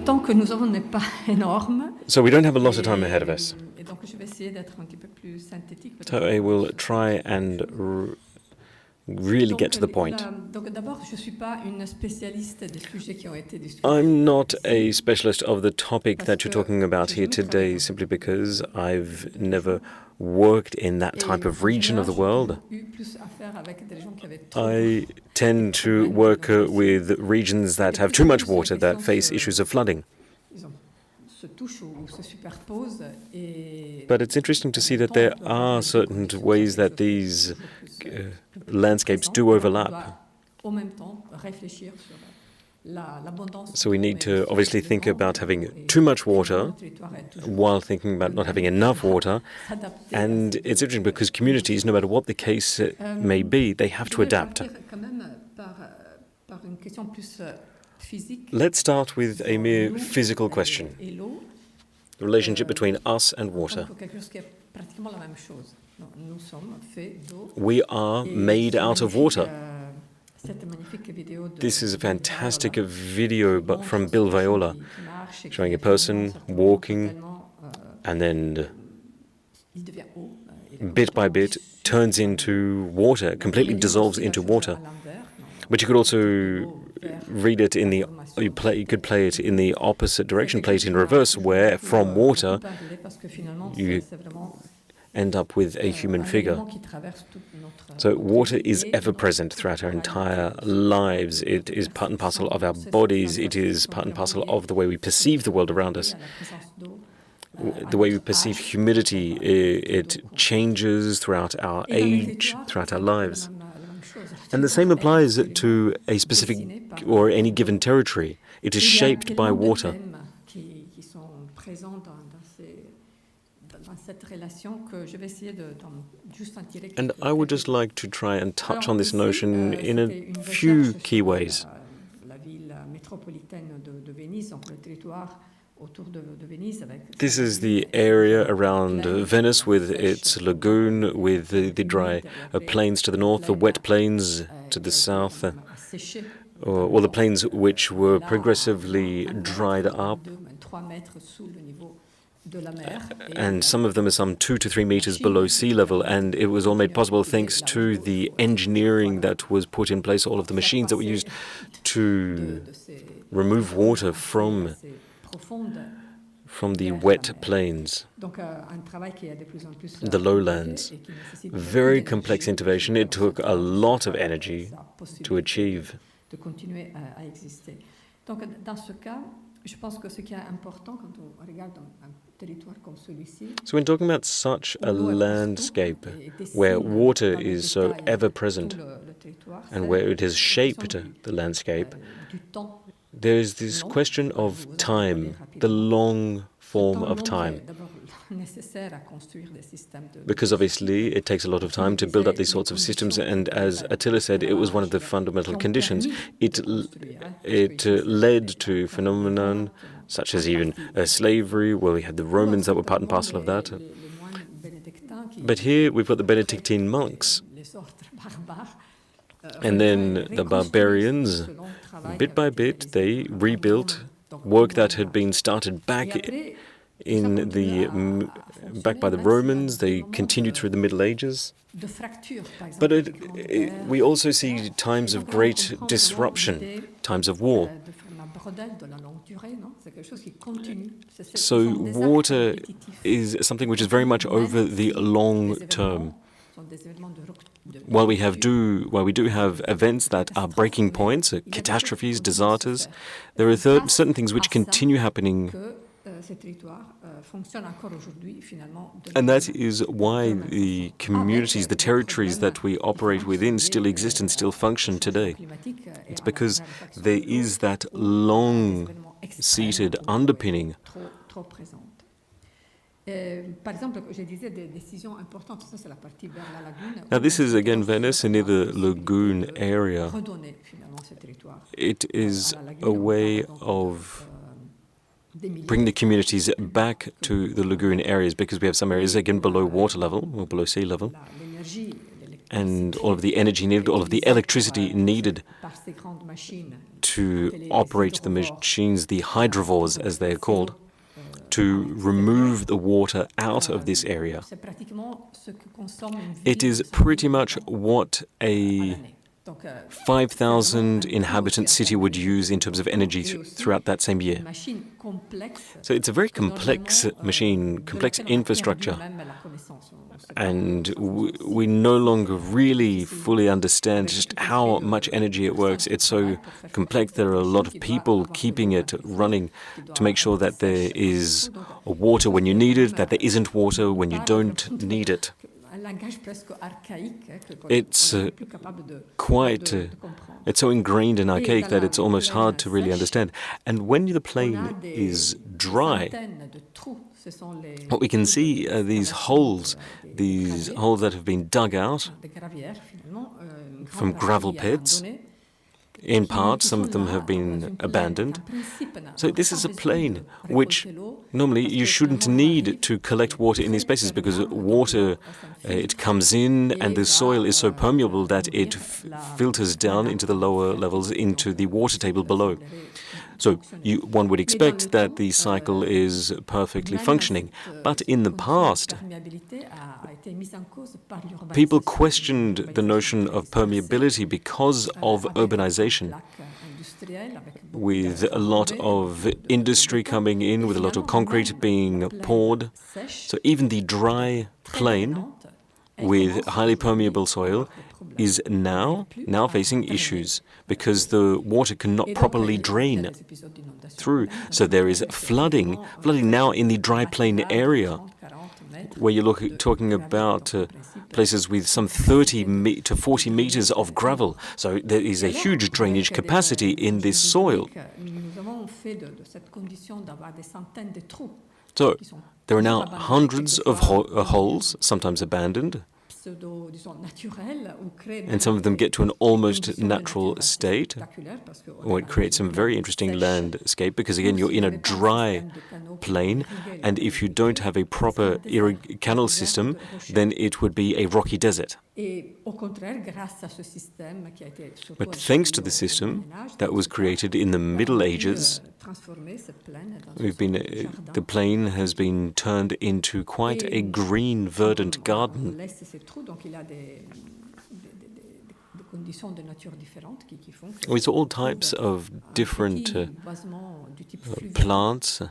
temps que nous avons n'est pas énorme. So we don't have a lot of time ahead of us. Et donc je vais essayer d'être un petit peu plus synthétique. So I will try and really get to the point. Donc d'abord, je ne suis pas une spécialiste des sujets qui ont été discutés. I'm not a specialist of the topic that you're talking about here today, simply because I've never worked in that type of region of the world. I tend to work with regions that have too much water, that face issues of flooding. But it's interesting to see that there are certain ways that these landscapes do overlap. So we need to obviously think about having too much water while thinking about not having enough water. And it's interesting because communities, no matter what the case may be, they have to adapt. Let's start with a mere physical question. The relationship between us and water. We are made out of water. This is a fantastic video from Bill Viola, showing a person walking and then, bit by bit, turns into water, completely dissolves into water. But you could also read it in the, you could play it in the opposite direction, play it in reverse, where from water you end up with a human figure. So water is ever present throughout our entire lives. It is part and parcel of our bodies. It is part and parcel of the way we perceive the world around us. The way we perceive humidity, it changes throughout our age, throughout our lives. And the same applies to a specific or any given territory. It is shaped by water. And I would just like to try and touch on this notion in a few key ways. This is the area around Venice with its lagoon, with the dry plains to the north, the wet plains to the south, or the plains which were progressively dried up. And some of them are some 2 to 3 meters below sea level, and it was all made possible thanks to the engineering that was put in place, all of the machines that were used to remove water from the wet plains, the lowlands. Very complex intervention. It took a lot of energy to achieve. So when talking about such a landscape where water is so ever-present and where it has shaped the landscape, there is this question of time, the long form of time. Because obviously it takes a lot of time to build up these sorts of systems, and as Attila said, it was one of the fundamental conditions. It led to phenomenon such as even slavery, where we had the Romans that were part and parcel of that. But here we've got the Benedictine monks, and then the barbarians. Bit by bit, they rebuilt work that had been started back by the Romans. They continued through the Middle Ages. But we also see times of great disruption, times of war. So water is something which is very much over the long term. While we do have events that are breaking points, catastrophes, disasters, there are certain things which continue happening. And that is why the communities, the territories that we operate within still exist and still function today. It's because there is that long-seated underpinning. Now this is again Venice, near the lagoon area. It is a way of bringing the communities back to the lagoon areas, because we have some areas again below water level, or below sea level, and all of the energy needed, all of the electricity needed to operate the machines, the hydrovores as they are called, to remove the water out of this area. It is pretty much what a 5,000 inhabitant city would use in terms of energy throughout that same year. So it's a very complex machine, complex infrastructure, and we no longer really fully understand just how much energy it works. It's so complex. There are a lot of people keeping it running to make sure that there is water when you need it, that there isn't water when you don't need it. It's it's so ingrained and archaic that it's almost hard to really understand. And when the plain is dry, what we can see are these holes that have been dug out from gravel pits. In part, some of them have been abandoned. So this is a plain which normally you shouldn't need to collect water in these places because water, it comes in and the soil is so permeable that it filters down into the lower levels, into the water table below. So one would expect that the cycle is perfectly functioning. But in the past, people questioned the notion of permeability because of urbanization, with a lot of industry coming in, with a lot of concrete being poured. So even the dry plain with highly permeable soil is now facing issues because the water cannot properly drain through. So there is flooding now in the dry plain area, where you're talking about places with some 30 to 40 meters of gravel. So there is a huge drainage capacity in this soil. So there are now hundreds of holes, sometimes abandoned, and some of them get to an almost natural state, or it creates some very interesting landscape, because again, you're in a dry plain, and if you don't have a proper canal system, then it would be a rocky desert. But thanks to the system that was created in the Middle Ages, the plain has been turned into quite a green, verdant garden. With all types of different plants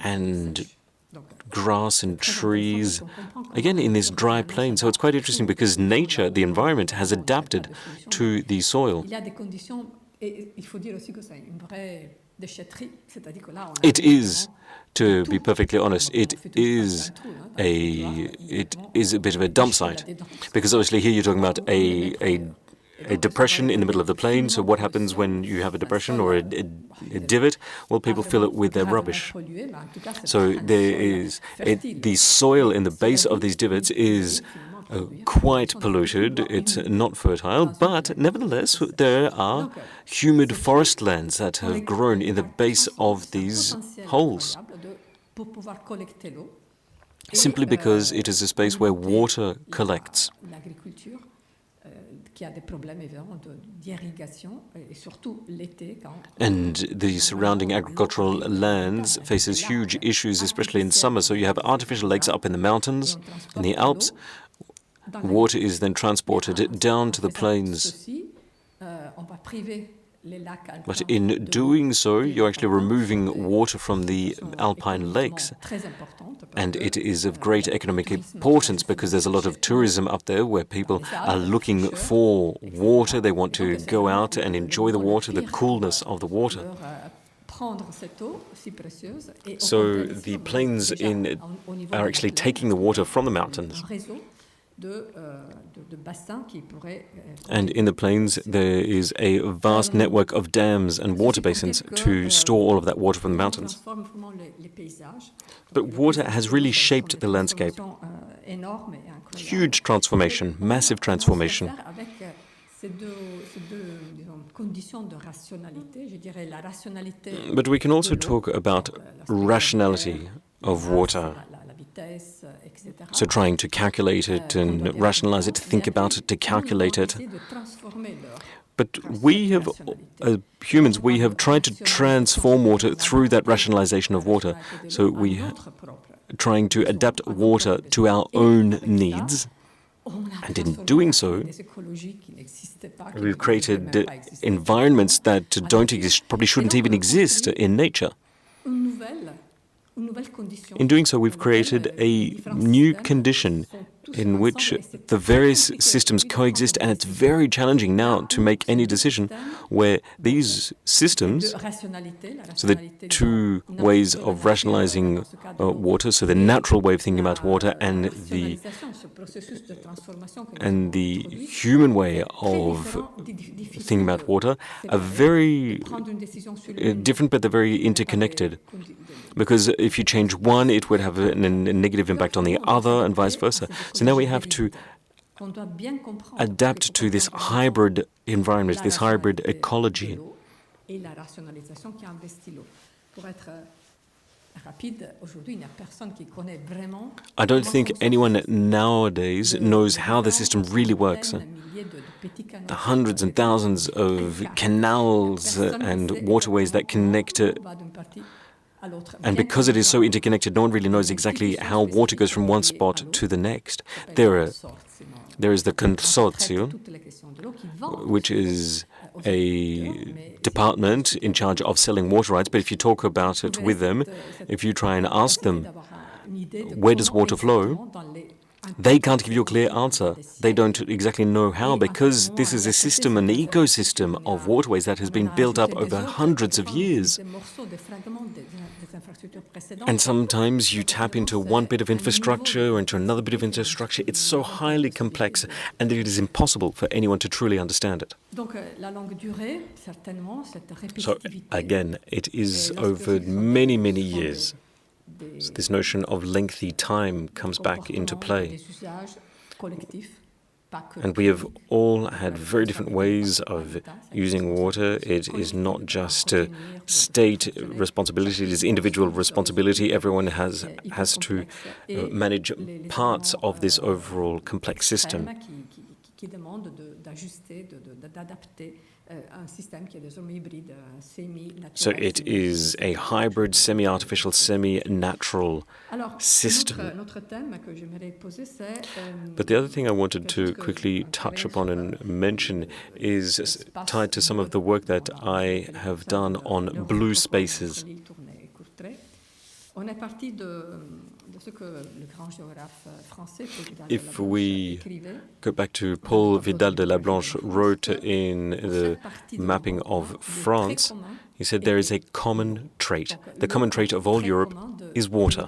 and grass and trees, again in this dry plain. So it's quite interesting because nature, the environment, has adapted to the soil. It is, to be perfectly honest, it is a bit of a dump site, because obviously here you're talking about a depression in the middle of the plain. So what happens when you have a depression or a divot? Well, people fill it with their rubbish. So there is the soil in the base of these divots is quite polluted. It's not fertile, but nevertheless there are humid forest lands that have grown in the base of these holes, simply because it is a space where water collects. And the surrounding agricultural lands faces huge issues, especially in summer. So you have artificial lakes up in the mountains, in the Alps. Water is then transported down to the plains. But in doing so, you're actually removing water from the alpine lakes. And it is of great economic importance because there's a lot of tourism up there where people are looking for water. They want to go out and enjoy the water, the coolness of the water. So the plains are actually taking the water from the mountains. And in the plains, there is a vast network of dams and water basins to store all of that water from the mountains. But water has really shaped the landscape. Huge transformation, massive transformation. But we can also talk about rationality of water. So trying to calculate it and rationalize it, to think about it, to calculate it. But we have, humans, we have tried to transform water through that rationalization of water. So we are trying to adapt water to our own needs. And in doing so, we've created environments that don't exist, probably shouldn't even exist in nature. In doing so, we've created a new condition in which the various systems coexist, and it's very challenging now to make any decision where these systems, so the two ways of rationalizing water, so the natural way of thinking about water and the human way of thinking about water, are very different, but they're very interconnected. Because if you change one, it would have a negative impact on the other, and vice versa. So now we have to adapt to this hybrid environment, this hybrid ecology. I don't think anyone nowadays knows how the system really works. The hundreds and thousands of canals and waterways that connect. And because it is so interconnected, no one really knows exactly how water goes from one spot to the next. There is the consortium, which is a department in charge of selling water rights, but if you talk about it with them, if you try and ask them, where does water flow? They can't give you a clear answer. They don't exactly know how, because this is a system, an ecosystem of waterways that has been built up over hundreds of years. And sometimes you tap into one bit of infrastructure or into another bit of infrastructure. It's so highly complex, and it is impossible for anyone to truly understand it. So again, it is over many, many years. So this notion of lengthy time comes back into play. And we have all had very different ways of using water. It is not just state responsibility, it is individual responsibility. Everyone has to manage parts of this overall complex system. So it is a hybrid, semi-artificial, semi-natural system. But the other thing I wanted to quickly touch upon and mention is tied to some of the work that I have done on blue spaces. If we go back to Paul Vidal de la Blanche wrote in the mapping of France, he said there is a common trait. The common trait of all Europe is water.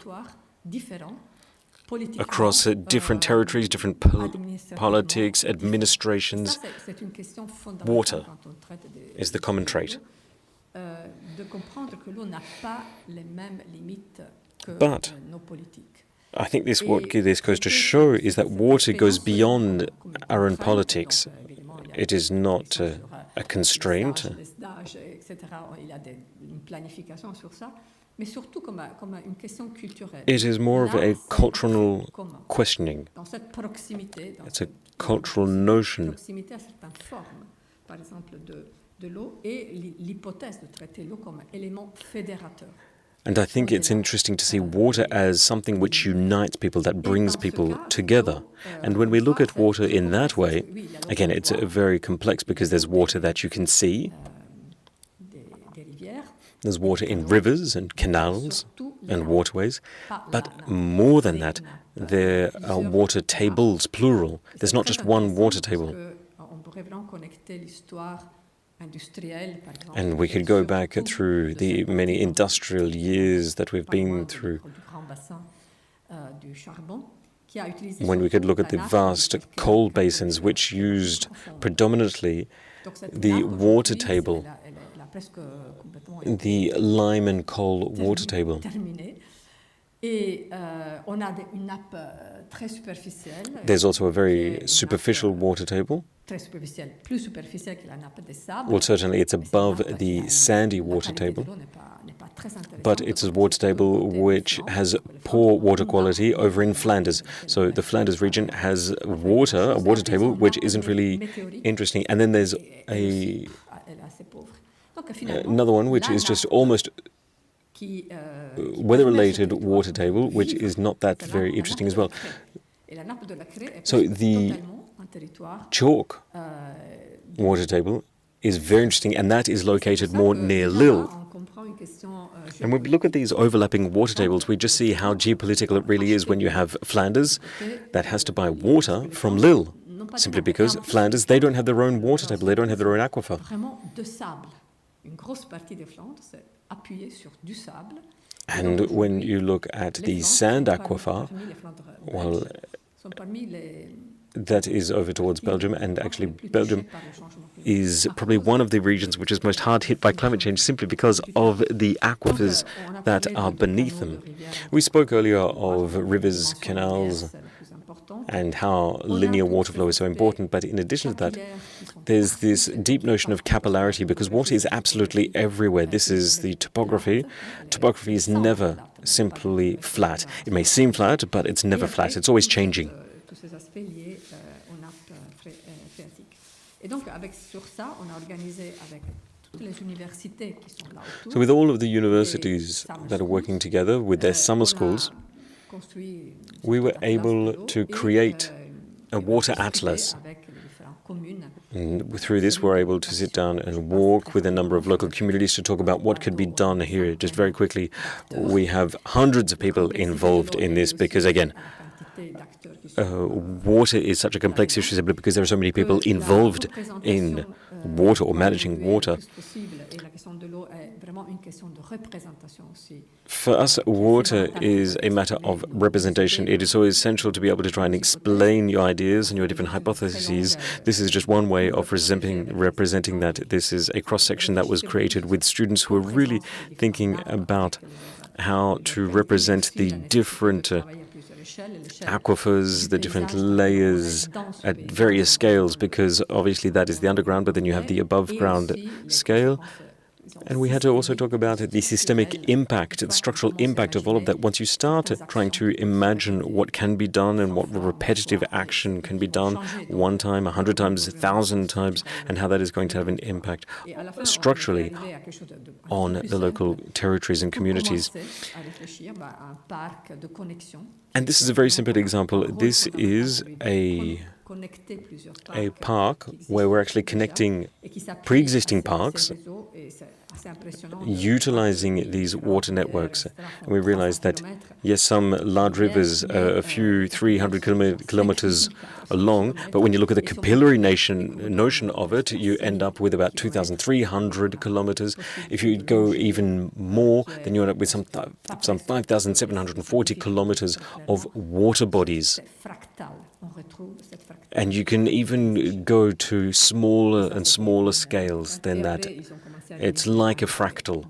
Across different territories, different politics, administrations, water is the common trait. But I think what this goes to show is that water goes beyond our own politics. It is not a constraint. It is more of a cultural questioning. It's a cultural notion. And I think it's interesting to see water as something which unites people, that brings people together. And when we look at water in that way, again, it's very complex because there's water that you can see. There's water in rivers and canals and waterways. But more than that, there are water tables, plural. There's not just one water table. And we could go back through the many industrial years that we've been through, when we could look at the vast coal basins which used predominantly the water table, the lime and coal water table. There's also a very superficial water table. Well, certainly it's above the sandy water table, but it's a water table which has poor water quality over in Flanders. So the Flanders region has a water table, which isn't really interesting. And then there's another one which is just almost weather-related water table, which is not that very interesting as well. So the chalk water table is very interesting, and that is located more near Lille. And when we look at these overlapping water tables, we just see how geopolitical it really is when you have Flanders that has to buy water from Lille, simply because Flanders, they don't have their own water table, they don't have their own aquifer. And when you look at the sand aquifer, well, that is over towards Belgium, and actually Belgium is probably one of the regions which is most hard hit by climate change simply because of the aquifers that are beneath them. We spoke earlier of rivers, canals, and how linear water flow is so important, but in addition to that, there's this deep notion of capillarity because water is absolutely everywhere. This is the topography. Topography is never simply flat. It may seem flat, but it's never flat. It's always changing. So with all of the universities that are working together with their summer schools, we were able to create a water atlas. And through this, we're able to sit down and walk with a number of local communities to talk about what could be done here. Just very quickly, we have hundreds of people involved in this because, again, water is such a complex issue simply because there are so many people involved in water or managing water. For us, water is a matter of representation. It is so essential to be able to try and explain your ideas and your different hypotheses. This is just one way of representing that. This is a cross-section that was created with students who are really thinking about how to represent the different aquifers, the different layers at various scales, because obviously that is the underground, but then you have the above ground scale. And we had to also talk about the systemic impact, the structural impact of all of that. Once you start trying to imagine what can be done and what repetitive action can be done 1 time, 100 times, 1,000 times, and how that is going to have an impact structurally on the local territories and communities. And this is a very simple example. This is a park where we're actually connecting pre-existing parks, utilizing these water networks. And we realized that, yes, some large rivers are a few 300 kilometers long, but when you look at the capillary notion of it, you end up with about 2,300 kilometers. If you go even more, then you end up with some 5,740 kilometers of water bodies. And you can even go to smaller and smaller scales than that. It's like a fractal.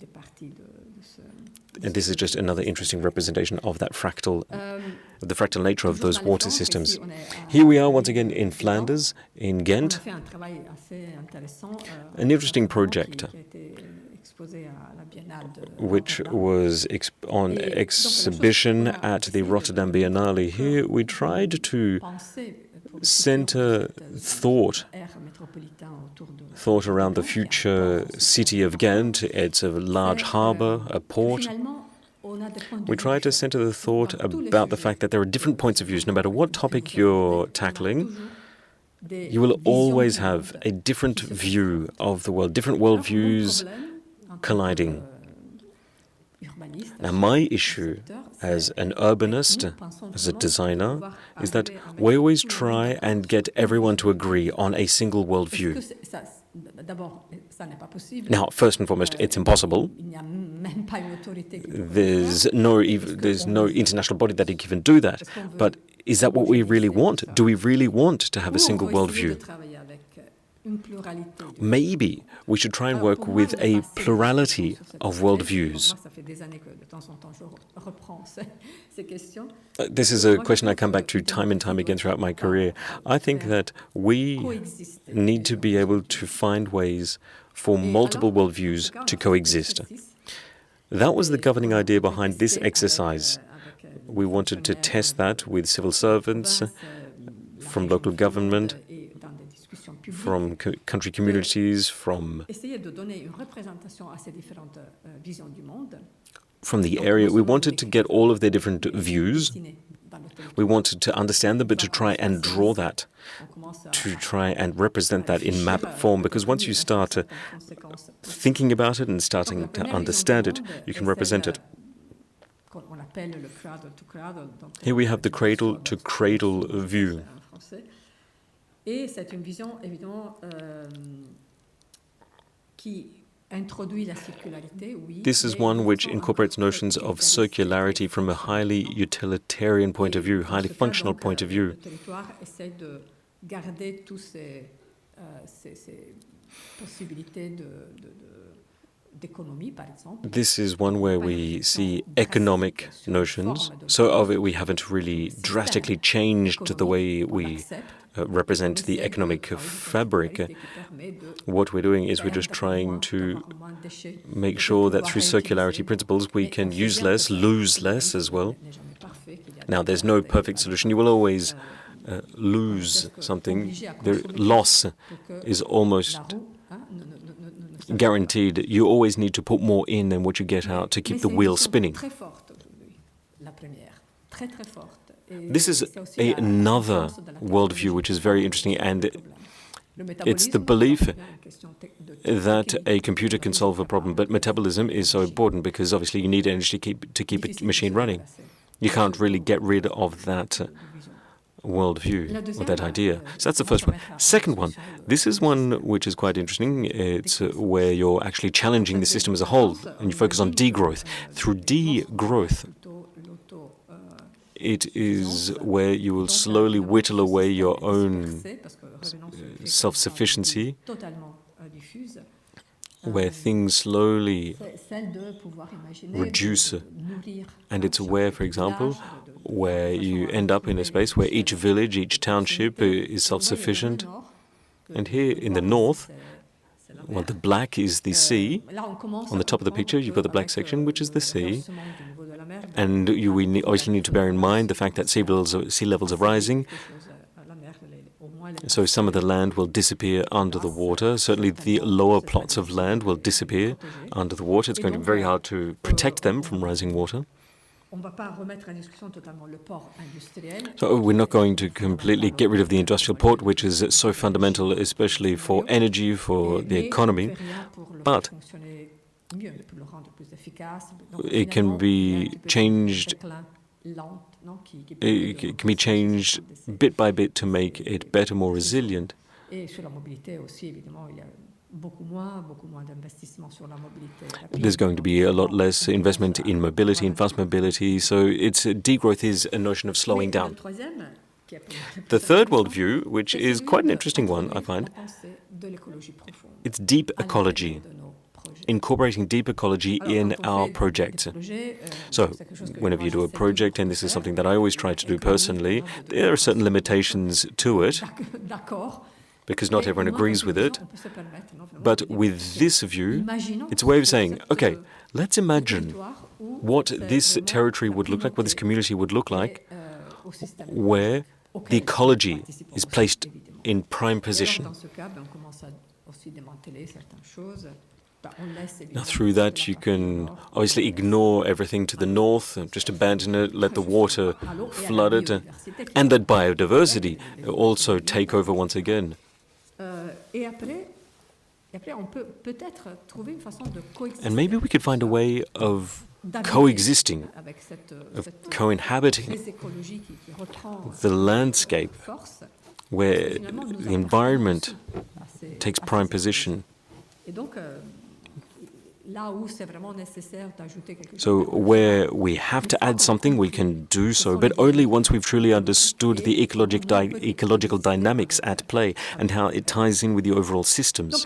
And this is just another interesting representation of that fractal, the fractal nature of those water systems. Here we are once again in Flanders, in Ghent. An interesting project which was on exhibition at the Rotterdam Biennale. Here we tried to center thought around the future city of Ghent. It's a large harbor, a port. We try to center the thought about the fact that there are different points of view. No matter what topic you're tackling, you will always have a different view of the world, different worldviews colliding. Now, my issue as an urbanist, as a designer, is that we always try and get everyone to agree on a single worldview. Now, first and foremost, it's impossible. There's no international body that can even do that. But is that what we really want? Do we really want to have a single worldview? maybe we should try and work with a plurality of worldviews. This is a question I come back to time and time again throughout my career. I think that we need to be able to find ways for multiple worldviews to coexist. That was the governing idea behind this exercise. We wanted to test that with civil servants, from local government, from country communities, from the area. We wanted to get all of their different views. We wanted to understand them, but to try and draw that, to try and represent that in map form, because once you start thinking about it and starting to understand it, you can represent it. Here we have the cradle-to-cradle view. This is one which incorporates notions of circularity from a highly utilitarian point of view, highly functional point of view. This is one where we see economic notions. So of it, we haven't really drastically changed the way we represent the economic fabric. What we're doing is we're just trying to make sure that through circularity principles we can use less, lose less as well. Now, there's no perfect solution. You will always lose something. The loss is almost guaranteed. You always need to put more in than what you get out to keep the wheel spinning. This is another worldview which is very interesting, and it's the belief that a computer can solve a problem, but metabolism is so important because obviously you need energy to keep a machine running. You can't really get rid of that worldview or that idea. So that's the first one. Second one, this is one which is quite interesting. It's where you're actually challenging the system as a whole and you focus on degrowth. Through degrowth, it is where you will slowly whittle away your own self-sufficiency, where things slowly reduce. And it's where, for example, where you end up in a space where each village, each township is self-sufficient. And here in the north, well, the black is the sea. On the top of the picture, you've got the black section, which is the sea. And we obviously need to bear in mind the fact that sea levels are rising. So some of the land will disappear under the water. Certainly the lower plots of land will disappear under the water. It's going to be very hard to protect them from rising water. So we're not going to completely get rid of the industrial port, which is so fundamental, especially for energy, for the economy. But it can be changed. It can be changed bit by bit to make it better, more resilient. There's going to be a lot less investment in mobility, in fast mobility, so degrowth is a notion of slowing down. The third worldview, which is quite an interesting one, I find, it's deep ecology, incorporating deep ecology in our projects. So, whenever you do a project, and this is something that I always try to do personally, there are certain limitations to it, because not everyone agrees with it. But with this view, it's a way of saying, okay, let's imagine what this territory would look like, what this community would look like, where the ecology is placed in prime position. Now, through that, you can obviously ignore everything to the north, just abandon it, let the water flood it, and let biodiversity also take over once again. And maybe we could find a way of coexisting, of co-inhabiting the landscape where the environment takes prime position. So where we have to add something, we can do so, but only once we've truly understood the ecological dynamics at play and how it ties in with the overall systems.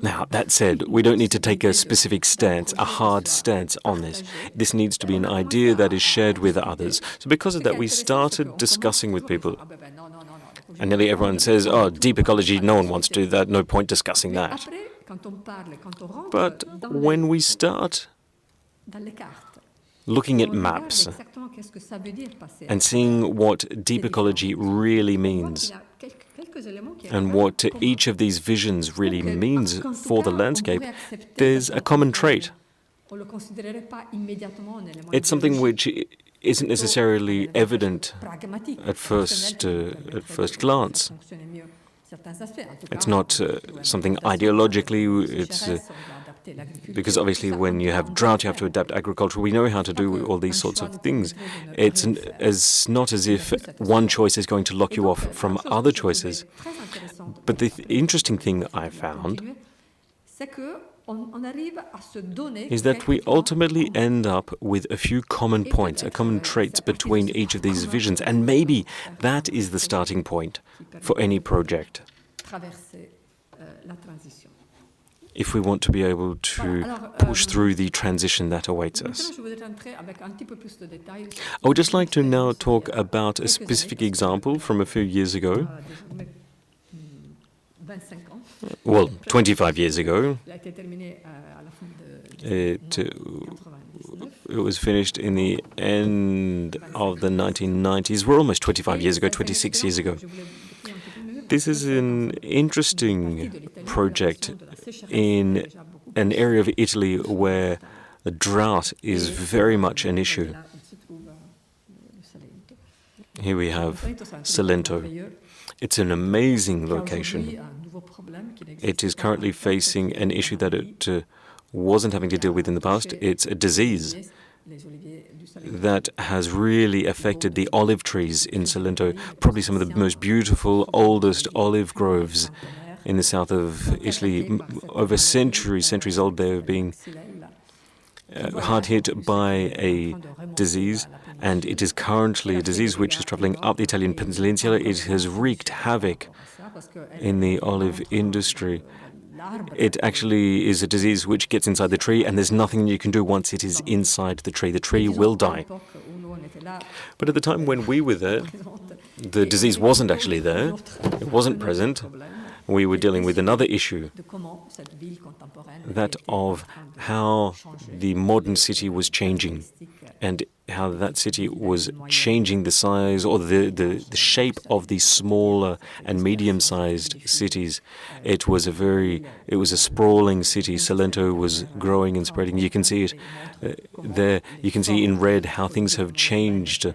Now, that said, we don't need to take a specific stance, a hard stance on this. This needs to be an idea that is shared with others. So because of that, we started discussing with people. And nearly everyone says, oh, deep ecology, no one wants to do that, no point discussing that. But when we start looking at maps and seeing what deep ecology really means, and what each of these visions really means for the landscape, there's a common trait. It's something which isn't necessarily evident at first glance. It's not something ideologically, it's because obviously when you have drought, you have to adapt agriculture. We know how to do all these sorts of things. It's not as if one choice is going to lock you off from other choices. But the interesting thing I found is that we ultimately end up with a few common points, a common traits between each of these visions. And maybe that is the starting point for any project, if we want to be able to push through the transition that awaits us. I would just like to now talk about a specific example from a few years ago. Well, 25 years ago. It was finished in the end of the 1990s. We're almost 25 years ago, 26 years ago. This is an interesting project in an area of Italy where the drought is very much an issue. Here we have Salento. It's an amazing location. It is currently facing an issue that it wasn't having to deal with in the past. It's a disease that has really affected the olive trees in Salento, probably some of the most beautiful, oldest olive groves in the south of Italy. Over centuries old, they're being hard hit by a disease, and it is currently a disease which is traveling up the Italian peninsula. It has wreaked havoc in the olive industry. It actually is a disease which gets inside the tree, and there's nothing you can do once it is inside the tree. The tree will die. But at the time when we were there, the disease wasn't actually there. It wasn't present. We were dealing with another issue, that of how the modern city was changing and how that city was changing the size or the shape of the smaller and medium-sized cities. It was a sprawling city. Salento was growing and spreading. You can see it there. You can see in red how things have changed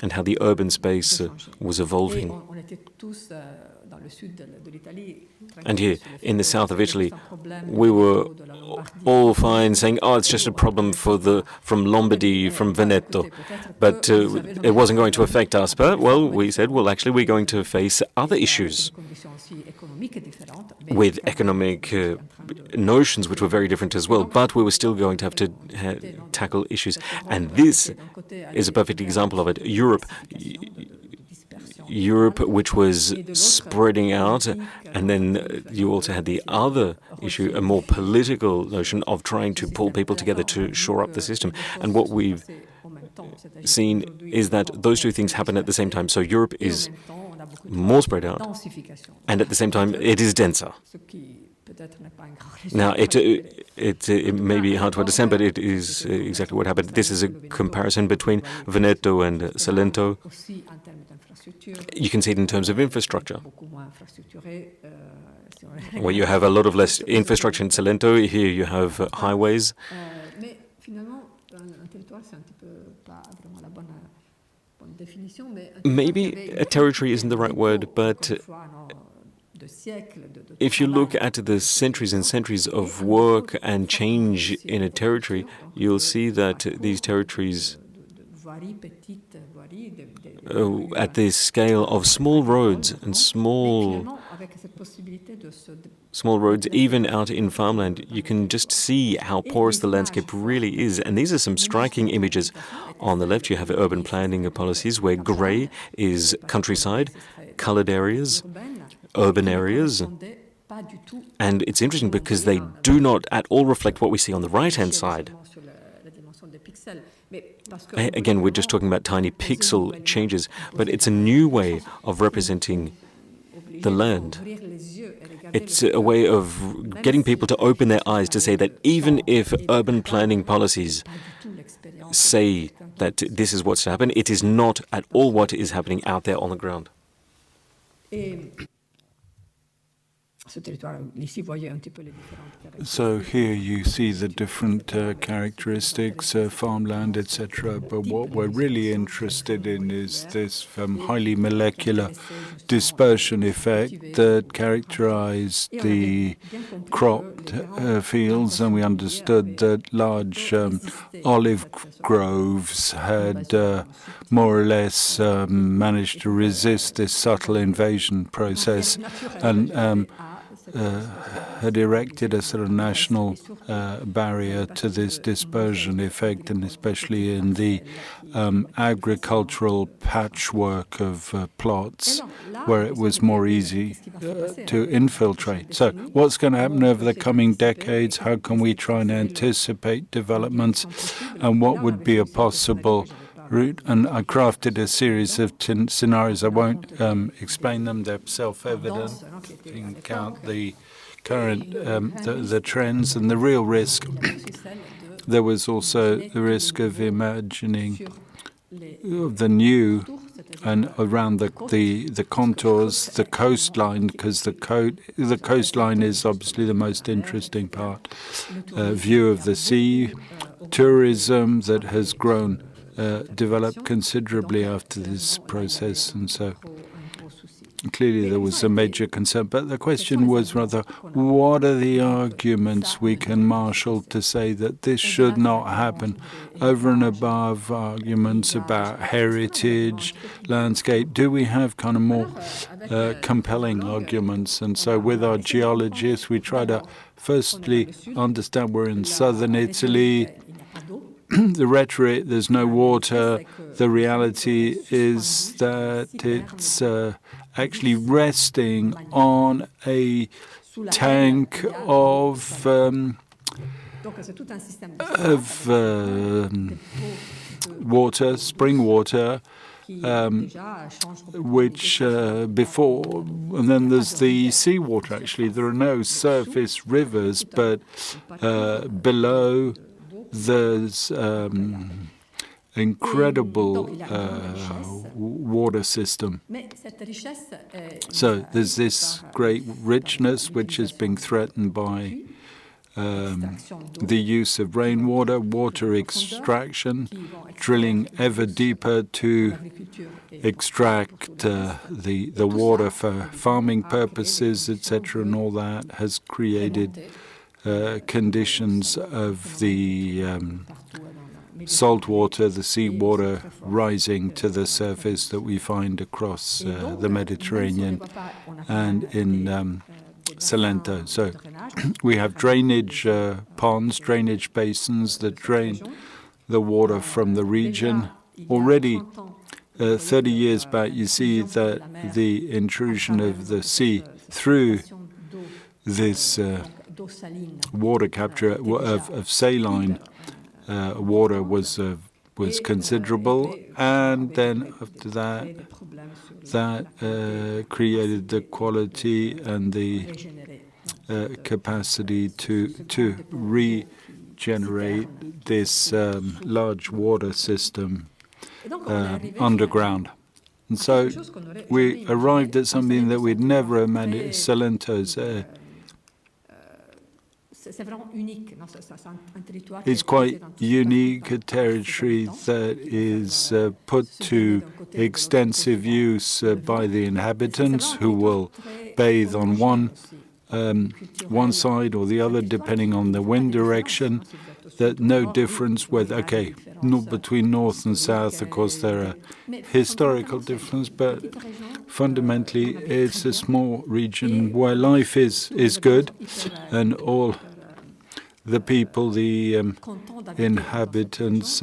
and how the urban space was evolving. And here, in the south of Italy, we were all fine saying, oh, it's just a problem from Lombardy, from Veneto. But it wasn't going to affect us. But, well, we said, well, actually, we're going to face other issues with economic notions which were very different as well. But we were still going to have to tackle issues. And this is a perfect example of it. Europe, which was spreading out, and then you also had the other issue, a more political notion of trying to pull people together to shore up the system. And what we've seen is that those two things happen at the same time. So Europe is more spread out, and at the same time it is denser. Now, it may be hard to understand, but it is exactly what happened. This is a comparison between Veneto and Salento. You can see it in terms of infrastructure, where you have a lot of less infrastructure in Salento. Here you have highways. Maybe a territory isn't the right word, but if you look at the centuries and centuries of work and change in a territory, you'll see that these territories at the scale of small roads and small small roads, even out in farmland, you can just see how porous the landscape really is. And these are some striking images. On the left, you have urban planning policies where grey is countryside, coloured areas, urban areas. And it's interesting because they do not at all reflect what we see on the right-hand side. Again, we're just talking about tiny pixel changes, but it's a new way of representing the land. It's a way of getting people to open their eyes to say that even if urban planning policies say that this is what's to happen, it is not at all what is happening out there on the ground. So here you see the different characteristics, farmland, etc. But what we're really interested in is this highly molecular dispersion effect that characterized the cropped fields, and we understood that large olive groves had more or less managed to resist this subtle invasion process and had erected a sort of national barrier to this dispersion effect, and especially in the agricultural patchwork of plots where it was more easy to infiltrate. So what's going to happen over the coming decades? How can we try and anticipate developments, and what would be a possible route? And I crafted a series of scenarios. I won't explain them. They're self-evident. You can count the current the trends and the real risk. There was also the risk of imagining the new and around the contours, the coastline, because the coastline is obviously the most interesting part. View of the sea, tourism that has grown, developed considerably after this process, and so clearly there was a major concern. But the question was rather, what are the arguments we can marshal to say that this should not happen, over and above arguments about heritage, landscape? Do we have kind of more compelling arguments? And so with our geologists, we try to firstly understand we're in southern Italy. The rhetoric, there's no water. The reality is that it's actually resting on a tank of water, spring water, which before, and then there's the seawater. Actually, there are no surface rivers, but below there's incredible water system. So there's this great richness which is being threatened by the use of rainwater, water extraction, drilling ever deeper to extract the water for farming purposes, etc., and all that has created conditions of the salt water, the seawater rising to the surface that we find across the Mediterranean and in Salento. So we have drainage ponds, drainage basins that drain the water from the region. Already 30 years back, you see that the intrusion of the sea through this water capture of saline water was considerable, and then after that created the quality and the capacity to regenerate this large water system underground. And so we arrived at something that we'd never imagined. Salento's it's quite unique, a territory that is put to extensive use by the inhabitants, who will bathe on one side or the other, depending on the wind direction. that no difference whether, okay, not between north and south, of course, there are historical differences, but fundamentally it's a small region where life is good, and all the people, the inhabitants,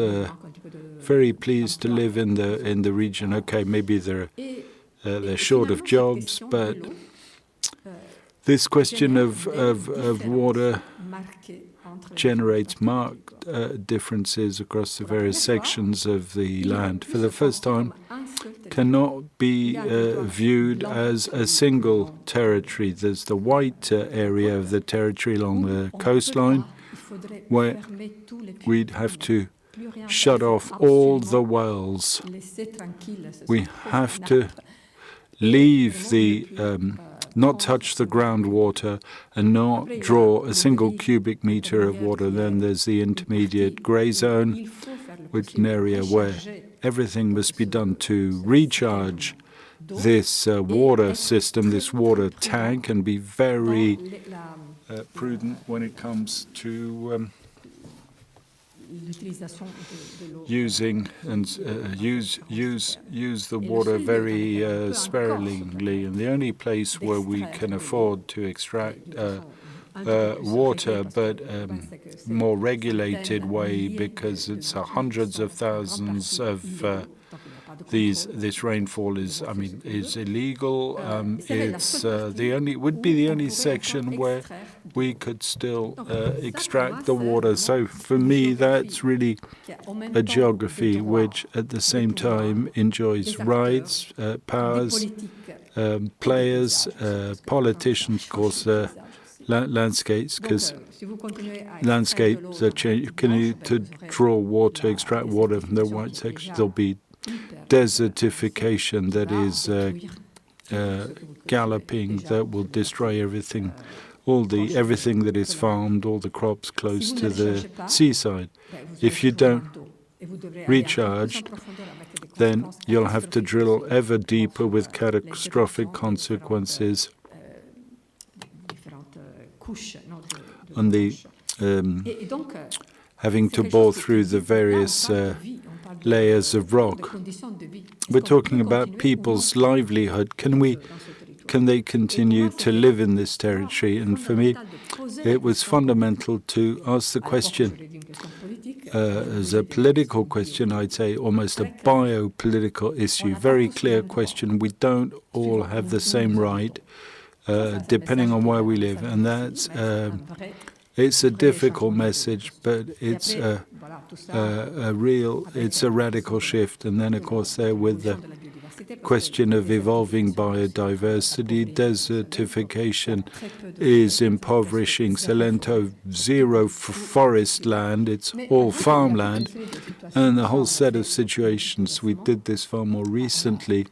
very pleased to live in the region. Okay, maybe they're short of jobs, but this question of water generates marked differences across the various sections of the land. For the first time, cannot be viewed as a single territory. There's the white area of the territory along the coastline, where we'd have to shut off all the wells. We have to leave not touch the groundwater and not draw a single cubic meter of water. Then there's the intermediate grey zone, which is an area where everything must be done to recharge this water system, this water tank, and be very prudent when it comes to using and use the water very sparingly. And the only place where we can afford to extract water, but more regulated way, because it's hundreds of thousands of this rainfall is illegal. It's would be the only section where we could still extract the water. So for me, that's really a geography which at the same time enjoys rights, powers, players, politicians, of course, landscapes, because landscapes are changing. To draw water, extract water from the white section, there'll be desertification that is galloping, that will destroy everything, everything that is farmed, all the crops close to the seaside. If you don't recharge, then you'll have to drill ever deeper with catastrophic consequences on the having to bore through the various layers of rock. We're talking about people's livelihood. Can they continue to live in this territory? And for me, it was fundamental to ask the question as a political question, I'd say almost a biopolitical issue, very clear question. We don't all have the same right, depending on where we live. And that's it's a difficult message, but it's a radical shift. And then, of course, there with the question of evolving biodiversity, desertification is impoverishing Salento, zero forest land, it's all farmland, and the whole set of situations. We did this far more recently.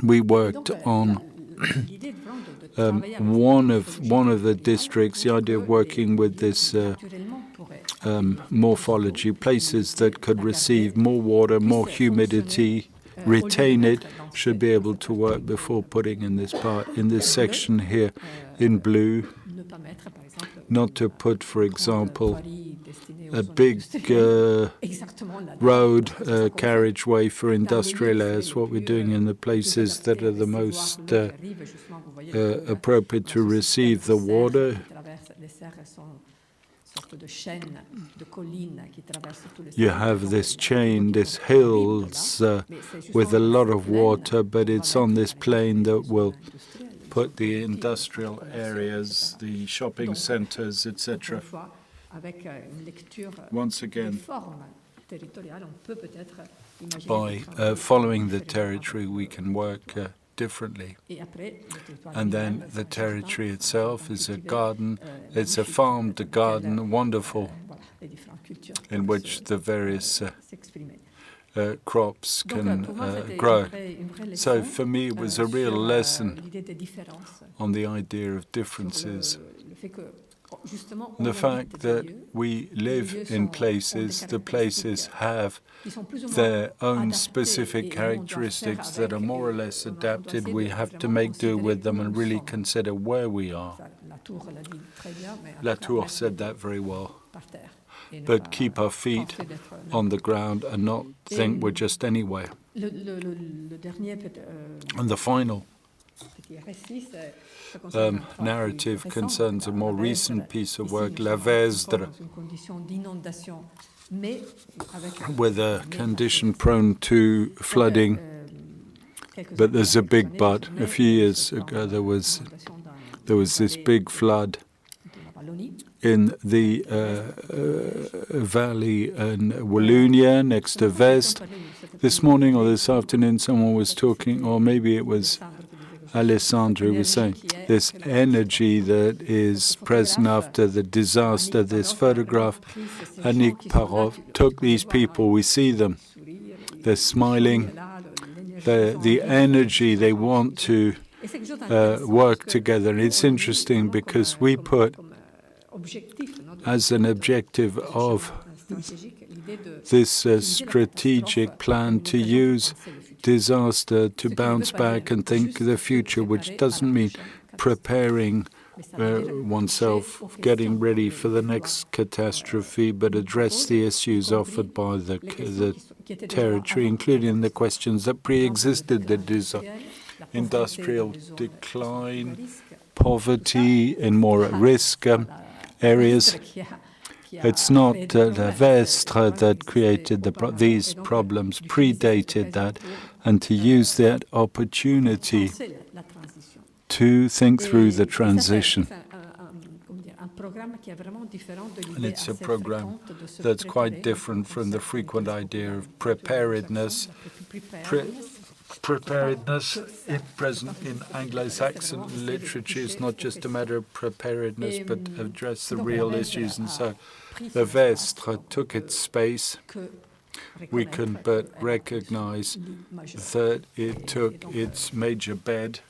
We worked on one of the districts, the idea of working with this morphology, places that could receive more water, more humidity, retain it, should be able to work before putting in this section here in blue, not to put, for example, a big road carriageway for industrial air. It's what we're doing in the places that are the most appropriate to receive the water. You have this chain, these hills with a lot of water, but it's on this plain that will put the industrial areas, the shopping centers, etc. Once again, by following the territory, we can work differently. And then the territory itself is a garden, it's a farmed garden, wonderful, in which the various crops can grow. So for me, it was a real lesson on the idea of differences. The fact that we live in places, the places have their own specific characteristics that are more or less adapted. We have to make do with them and really consider where we are. Latour said that very well. But keep our feet on the ground and not think we're just anywhere. And the final narrative concerns a more recent piece of work, La Vise, with a condition prone to flooding. But there's a big but. A few years ago, there was this big flood in the valley in Wallonia next to Vest. This morning or this afternoon, someone was talking, or maybe it was Alessandro was saying, this energy that is present after the disaster, this photograph, Annick Parov took these people, we see them, they're smiling, the energy, they want to work together. And it's interesting because we put as an objective of this strategic plan to use disaster to bounce back and think of the future, which doesn't mean preparing oneself, getting ready for the next catastrophe, but address the issues offered by the territory, including the questions that pre-existed the disaster. Industrial decline, poverty in more at-risk areas. It's not the Vestre that created these problems, predated that, and to use that opportunity to think through the transition. And it's a program that's quite different from the frequent idea of preparedness. Preparedness present in Anglo-Saxon literature is not just a matter of preparedness, but address the real issues. And so the Vestre took its space. We can but recognize that it took its major bed.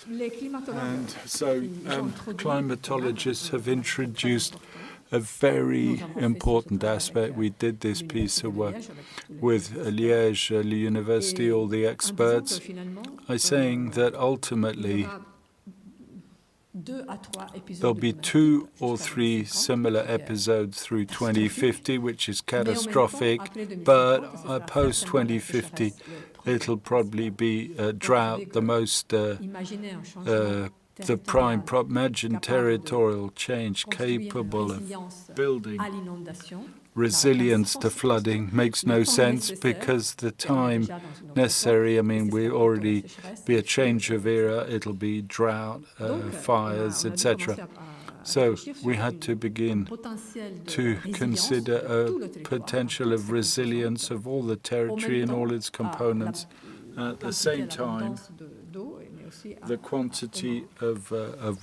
And so climatologists have introduced a very important aspect. We did this piece of work with Liège, the university, all the experts, are saying that ultimately there'll be 2 or 3 similar episodes through 2050, which is catastrophic, but post-2050, it'll probably be drought, the most the prime problem. Imagine territorial change capable of building resilience to flooding. Makes no sense because the time necessary, I mean, we already be a change of era, it'll be drought, fires, etc. So we had to begin to consider a potential of resilience of all the territory and all its components. At the same time, the quantity of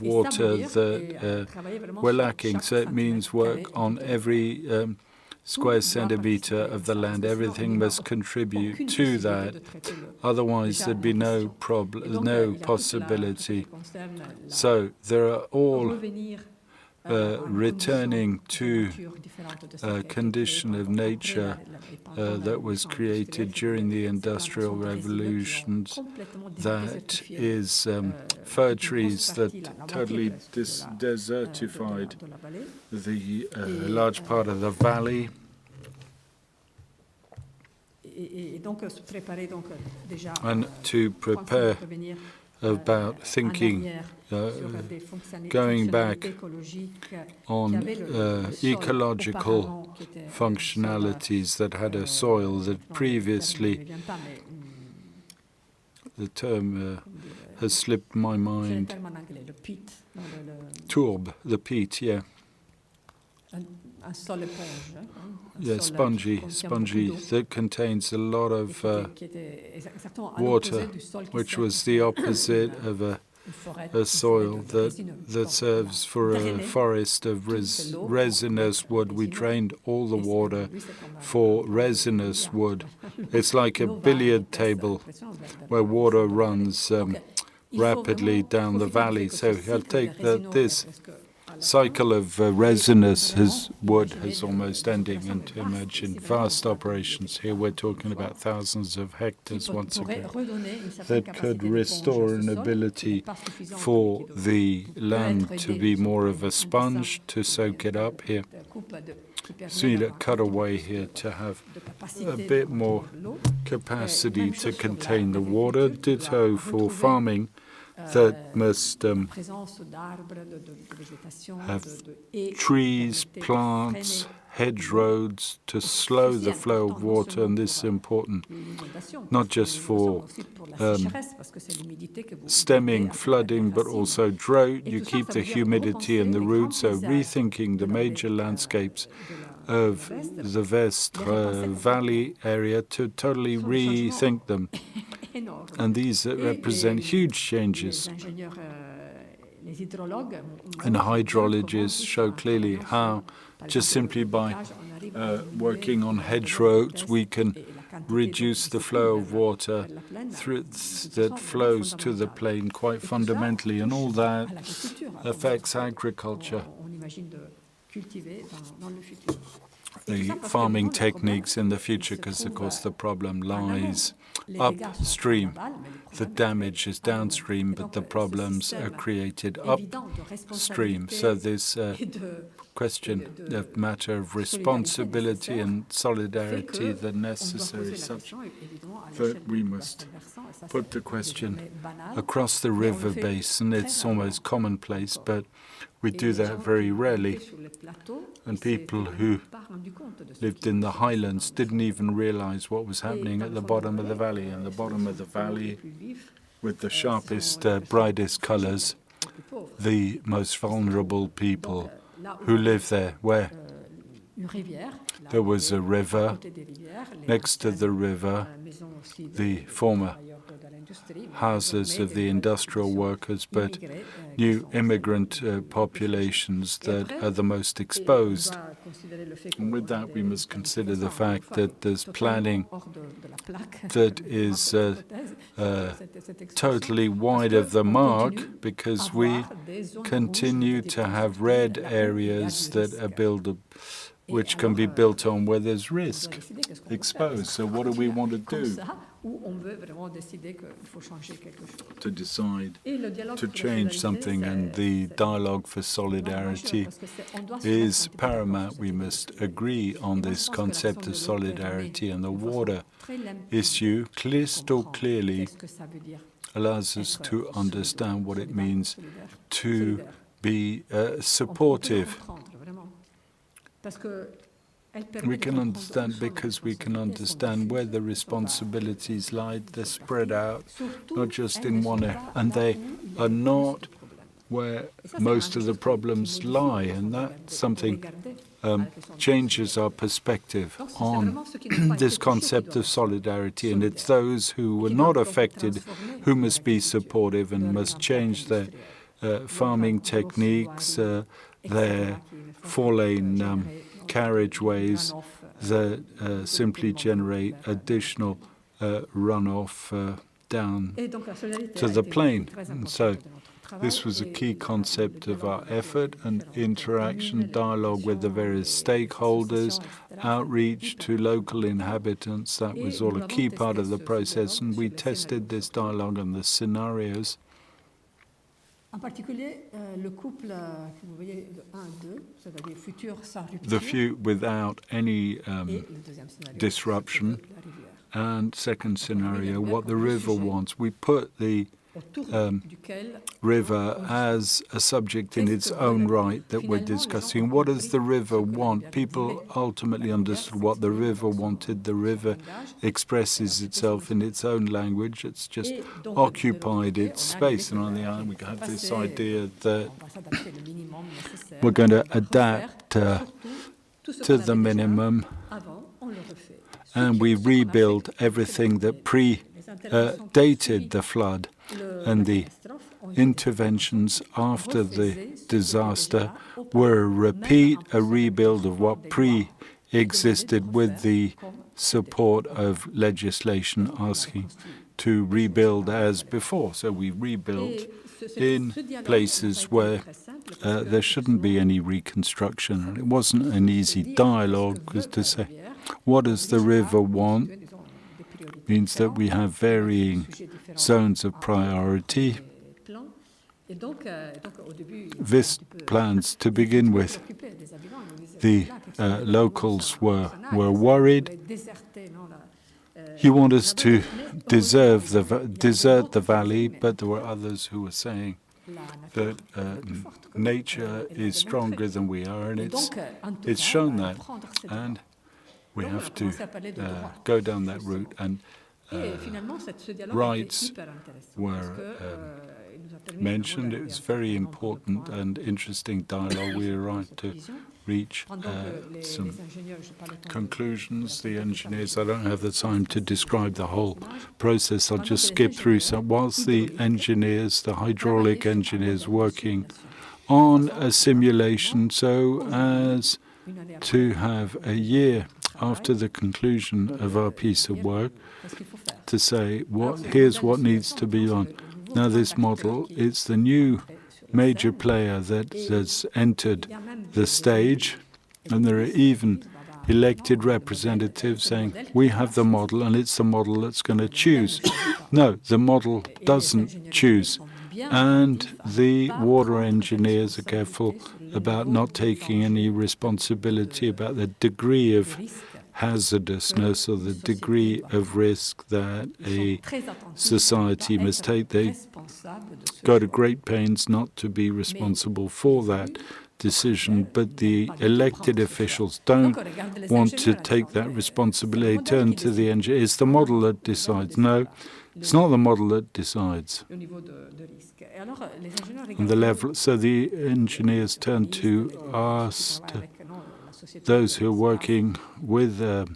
water that we're lacking. So it means work on every square centimetre of the land. Everything must contribute to that. Otherwise, there'd be no possibility. So there are all returning to a condition of nature that was created during the Industrial Revolutions, that is fir trees that totally desertified the large part of the valley. And to prepare about thinking, going back on ecological functionalities that had a soil that previously, the term has slipped my mind, tourbe, the peat, yeah. Yeah, spongy, that contains a lot of water, which was the opposite of a soil that serves for a forest of resinous wood. We drained all the water for resinous wood. It's like a billiard table where water runs rapidly down the valley. So you have to take this cycle of resinous wood has almost ending, and to imagine vast operations. Here we're talking about thousands of hectares once again that could restore an ability for the land to be more of a sponge, to soak it up here. So you cut away here to have a bit more capacity to contain the water. Ditto for farming, that must have trees, plants, hedgerows to slow the flow of water, and this is important not just for stemming flooding, but also drought. You keep the humidity in the roots, so rethinking the major landscapes of the Vestre Valley area to totally rethink them. And these represent huge changes. And hydrologists show clearly how just simply by working on hedgerows we can reduce the flow of water that flows to the plain quite fundamentally, and all that affects agriculture. The farming techniques in the future, because of course the problem lies upstream. The damage is downstream, but the problems are created upstream. So this question of matter of responsibility and solidarity, the necessary such that we must put the question across the river basin. It's almost commonplace, but we do that very rarely. And people who lived in the highlands didn't even realize what was happening at the bottom of the valley. And the bottom of the valley, with the sharpest, brightest colors, the most vulnerable people who live there, where there was a river. Next to the river, the former houses of the industrial workers, but new immigrant populations that are the most exposed. And with that, we must consider the fact that there's planning that is totally wide of the mark, because we continue to have red areas that are which can be built on where there's risk exposed. So what do we want to do? To decide to change something, and the dialogue for solidarity is paramount. We must agree on this concept of solidarity, and the water issue crystal clearly allows us to understand what it means to be supportive. We can understand, because we can understand where the responsibilities lie. They're spread out, not just in one area, and they are not where most of the problems lie, and that something changes our perspective on this concept of solidarity. And it's those who were not affected who must be supportive and must change their farming techniques, their four-lane carriageways that simply generate additional runoff down to the plain. And so this was a key concept of our effort, and interaction, dialogue with the various stakeholders, outreach to local inhabitants. That was all a key part of the process, and we tested this dialogue on the scenarios. The few without any disruption, and second scenario, what the river wants. We put the river as a subject in its own right that we're discussing. What does the river want? People ultimately understood what the river wanted. The river expresses itself in its own language. It's just occupied its space. And on the other, we have this idea that we're going to adapt to the minimum, and we rebuild everything that predated the flood. And the interventions after the disaster were a rebuild of what pre-existed, with the support of legislation asking to rebuild as before. So we rebuilt in places where there shouldn't be any reconstruction. And it wasn't an easy dialogue, because to say, what does the river want? Means that we have varying zones of priority. This plans to begin with. The locals were worried. You want us to desert the valley, but there were others who were saying that nature is stronger than we are, and it's shown that. And we have to go down that route. And rights were mentioned. It was very important and interesting dialogue. We arrived to reach some conclusions. The engineers, I don't have the time to describe the whole process. I'll just skip through some. Whilst the engineers, the hydraulic engineers, working on a simulation so as to have a year after the conclusion of our piece of work to say, here's what needs to be done. Now this model, it's the new major player that has entered the stage, and there are even elected representatives saying, we have the model and it's the model that's going to choose. No, the model doesn't choose. And the water engineers are careful about not taking any responsibility about the degree of hazardousness or the degree of risk that a society must take. They go to great pains not to be responsible for that decision, but the elected officials don't want to take that responsibility. Turn to the engineer. It's the model that decides. No, it's not the model that decides. On the level, so the engineers turn to us, those who are working with the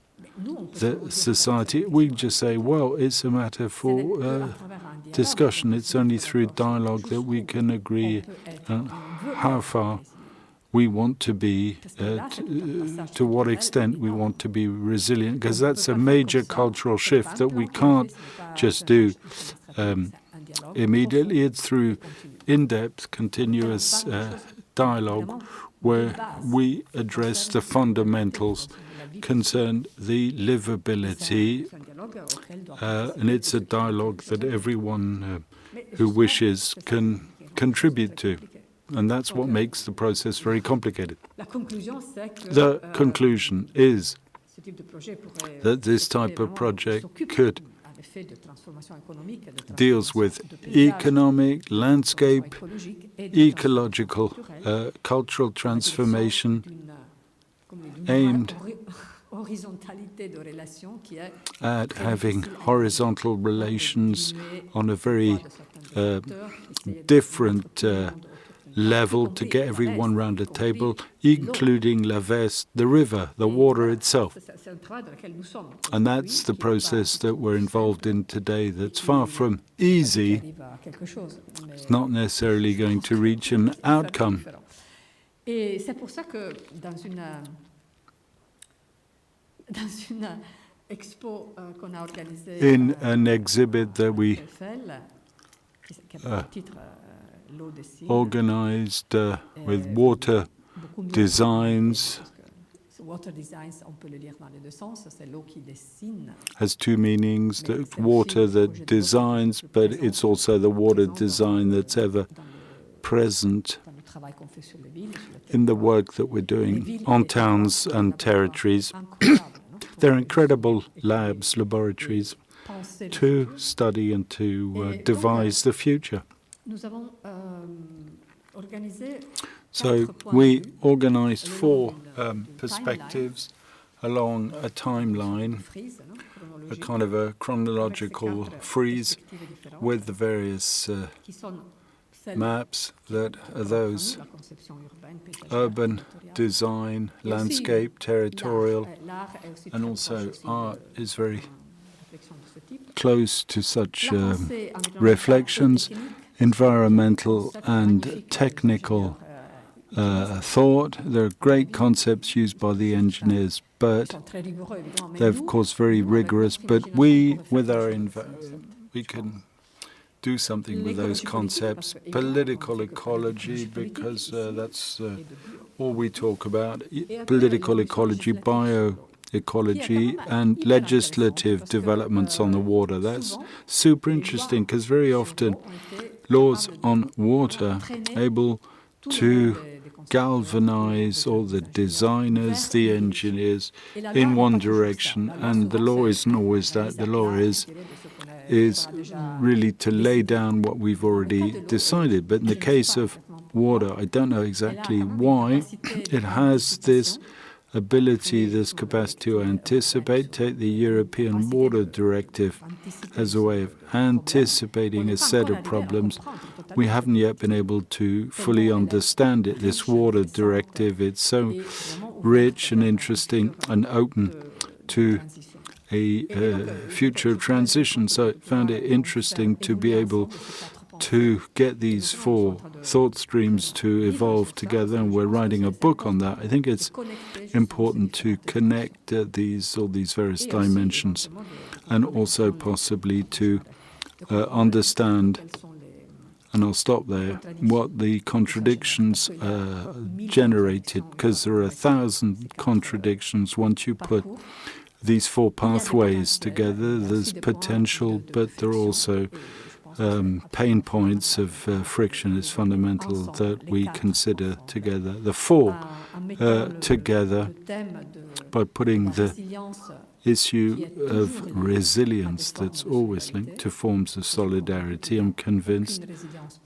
society. We just say, well, it's a matter for discussion. It's only through dialogue that we can agree on how far we want to be, to what extent we want to be resilient, because that's a major cultural shift that we can't just do immediately. It's through in-depth, continuous dialogue where we address the fundamentals concern the livability, and it's a dialogue that everyone who wishes can contribute to. And that's what makes the process very complicated. The conclusion is that this type of project could deals with economic, landscape, ecological, cultural transformation aimed at having horizontal relations on a very different level to get everyone round a table, including la veste, the river, the water itself. And that's the process that we're involved in today that's far from easy. It's not necessarily going to reach an outcome. In an exhibit that we organized with water designs, has two meanings, the water that designs, but it's also the water design that's ever present in the work that we're doing on towns and territories. They're incredible labs, laboratories, to study and to devise the future. So we organized 4 perspectives along a timeline, a kind of a chronological frieze with the various maps that are those urban, design, landscape, territorial, and also art is very close to such reflections. Environmental and technical thought. There are great concepts used by the engineers, but they're of course very rigorous. But we, with our we can do something with those concepts. Political ecology, because that's all we talk about. Political ecology, bioecology, and legislative developments on the water. That's super interesting because very often laws on water able to galvanize all the designers, the engineers in one direction, and the law isn't always that. The law is really to lay down what we've already decided. But in the case of water, I don't know exactly why it has this ability, this capacity to anticipate. Take the European Water Directive as a way of anticipating a set of problems. We haven't yet been able to fully understand it. This water directive, it's so rich and interesting and open to a future of transition. So I found it interesting to be able to get these four thought streams to evolve together, and we're writing a book on that. I think it's important to connect all these various dimensions, and also possibly to understand, and I'll stop there, what the contradictions generated, because there are 1,000 contradictions once you put these four pathways together. There's potential, but there are also pain points of friction. Is fundamental that we consider together. The four together by putting the issue of resilience that's always linked to forms of solidarity. I'm convinced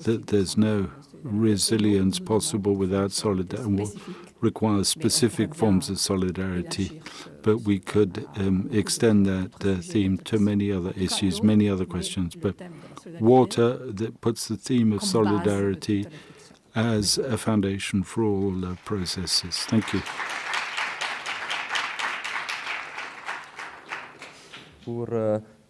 that there's no resilience possible without solidarity. Requires specific forms of solidarity, but we could extend that theme to many other issues, many other questions. But water that puts the theme of solidarity as a foundation for all processes. Thank you. Pour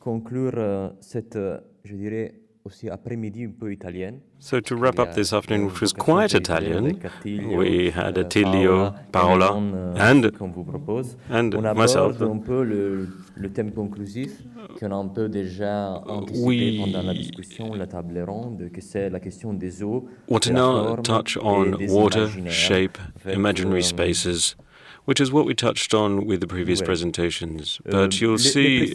conclure cette, je dirais, aussi après-midi un peu italienne. So to wrap up this afternoon, which was quite Italian, we had Attilio, Paola, and myself. Un peu le thème conclusif qu'on a un peu déjà anticipé pendant la discussion, la table ronde, que c'est la question des eaux. Want to now touch on water, shape, imaginary spaces, which is what we touched on with the previous presentations. But you'll see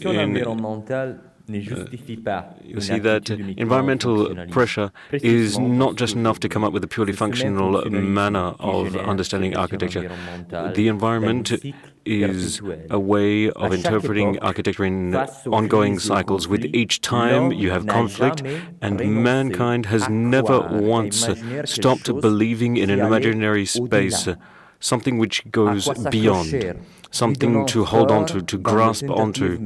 that environmental pressure is not just enough to come up with a purely functional manner of understanding architecture. The environment is a way of interpreting architecture in ongoing cycles. With each time you have conflict, and mankind has never once stopped believing in an imaginary space, something which goes beyond, something to hold on to grasp onto,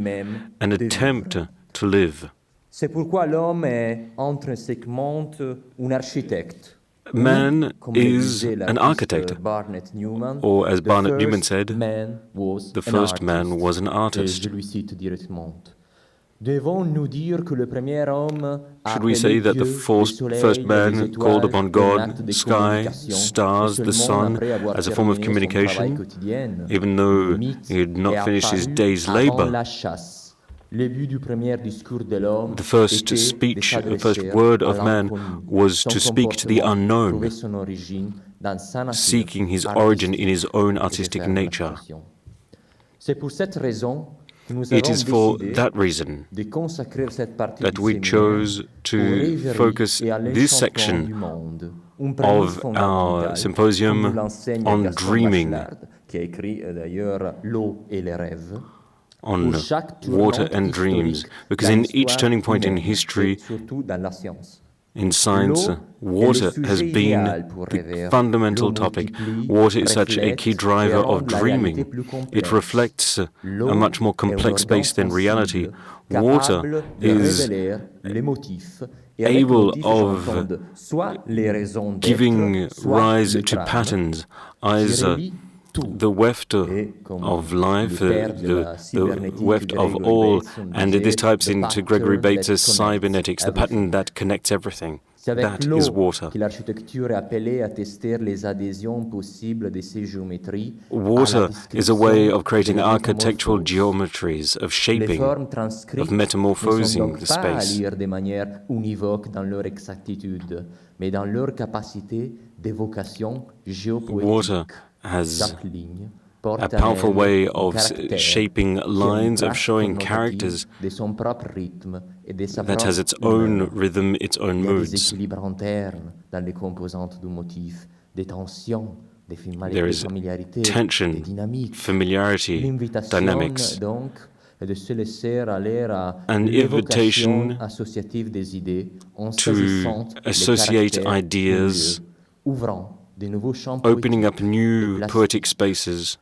an attempt to live. C'est pourquoi l'homme est intrinsèquement un architecte. Man is an architect, or as Barnett Newman said, the first man was an artist. Should we say that the first man called upon God, sky, stars, the sun as a form of communication, even though he had not finished his day's labor? The first speech, the first word of man was to speak to the unknown, seeking his origin in his own artistic nature. It is for that reason that we chose to focus this section of our symposium on dreaming, on water and dreams, because in each turning point in history, in science, water has been the fundamental topic. Water is such a key driver of dreaming. It reflects a much more complex space than reality. Water is able of giving rise to patterns, either the weft of life, the weft of all, and this types into Gregory Bates's cybernetics, the pattern that connects everything. C'est avec That l'eau is water. que l'architecture est appelée à tester les adhésions possibles de ces géométries Water is a way of creating de la architectural métamorphose. geometries, of Les shaping, formes transcrites of ne metamorphosing sont donc the pas à space. lire de manière univoque dans leur exactitude, mais dans leur capacité d'évocation géopoétique. Water has Chaque ligne porte a en powerful elle way un of caractère shaping qui a une lines, of trace showing connotative characters de son propre rythme et de sa that has propre its own humeur. rhythm, its own Il y a des moods. équilibres internes dans les composantes du motif, des tensions, des There is familiarités, tension, des dynamiques. familiarity, L'invitation, dynamics. donc, est de se laisser aller à An l'évocation invitation associative des idées en to saisissant les associate caractères ideas, du lieu, ouvrant de nouveaux champs opening up poétiques new et poetic plastiques. spaces,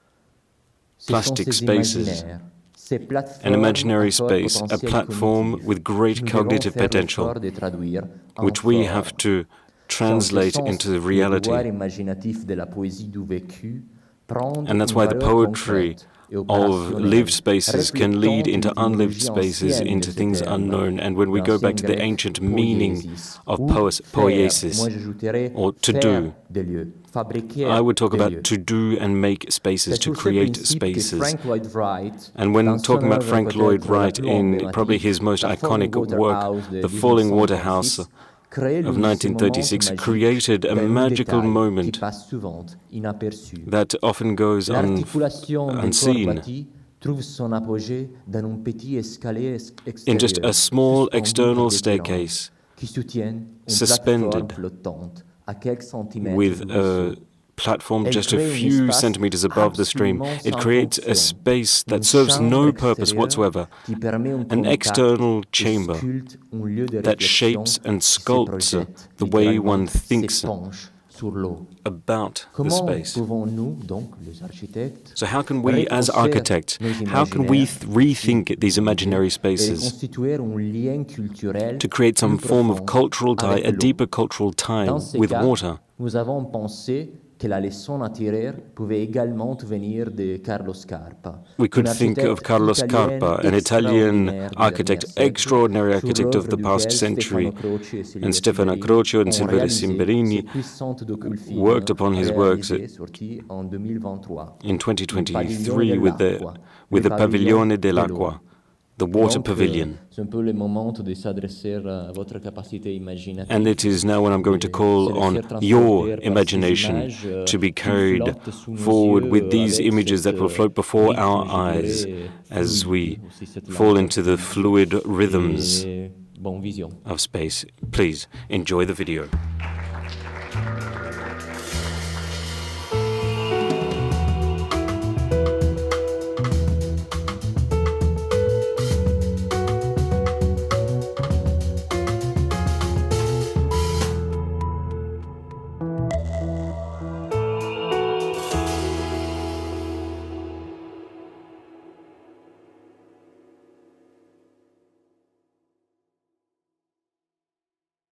Ce sont plastic ces spaces, imaginaires, ces an plateformes imaginary à fort space, a potentiel platform cognitif with great que nous devons cognitive faire potential, l'effort de traduire en which we fort. have to C'est en ce translate sens into the que le pouvoir reality. imaginatif de la poésie du vécu prend And that's une why the valeur poetry concrète et of opérationnelle, lived spaces can lead reflétant into l'étymologie unlived spaces, ancienne de into ce things terme, unknown. And when we de go back l'ancien to the grec ancient meaning poiesis, of ou faire, poiesis, moi j'ajouterais or to faire do, des lieux, fabriquer I would talk des about lieux. to do and make spaces, C'est to sur ce create principe que spaces. Frank Lloyd Wright, And when dans son talking about œuvre Frank Lloyd peut-être la Wright plus in probably emblématique, his most La Falling iconic work, Waterhouse de The Falling 1936, Waterhouse crée of l'une de ces moments 1936, magiques created a d'un magical détail qui moment passe souvent inaperçu. that often goes L'articulation des corps unseen bâtis trouve son apogée dans un petit escalier in just extérieur a small suspendu par external des staircase qui soutiennent une suspended plateforme flottante à quelques centimètres with du a ruisseau. platform Elle just a crée un few espace centimeters above the stream. absolument It sans creates a fonction, space that une serves chambre no purpose extérieure whatsoever, qui permet un an contact external et chamber sculpte un lieu de that réflexion shapes and qui se sculpts projette, the way littéralement one thinks s'épanche sur l'eau. about the Comment space. pouvons-nous, donc, les architectes, So how can we, as reconstruire architects, nos how can we imaginaires rethink these imaginary et spaces reconstituer un lien culturel to create some plus form of profond cultural tie, avec a l'eau? deeper cultural tie Dans ce with cas, water? nous avons pensé que la leçon à tirer pouvait également venir de Carlo Scarpa. We could un think of architecte Carlo italien Scarpa, an Italian extraordinaire du architect, dernier siècle, extraordinary sur architect of the l'œuvre past duquel century, Stefano Croce et Silvia and Stefano Simberini Croce and ont Silvia réalisé Simberini ce puissant docufilm worked upon his works réalisé, sorti en 2023. in Il pavillon 2023 dell'acqua, with le the Pavilione de dell'Acqua, the water Donc, pavilion. c'est un peu le moment de s'adresser à votre capacité imaginative. And it is now when I'm going to call on your imagination to be carried forward with these images that will float before our eyes as we fall into the fluid rhythms Bonne vision. of space. Please enjoy the video.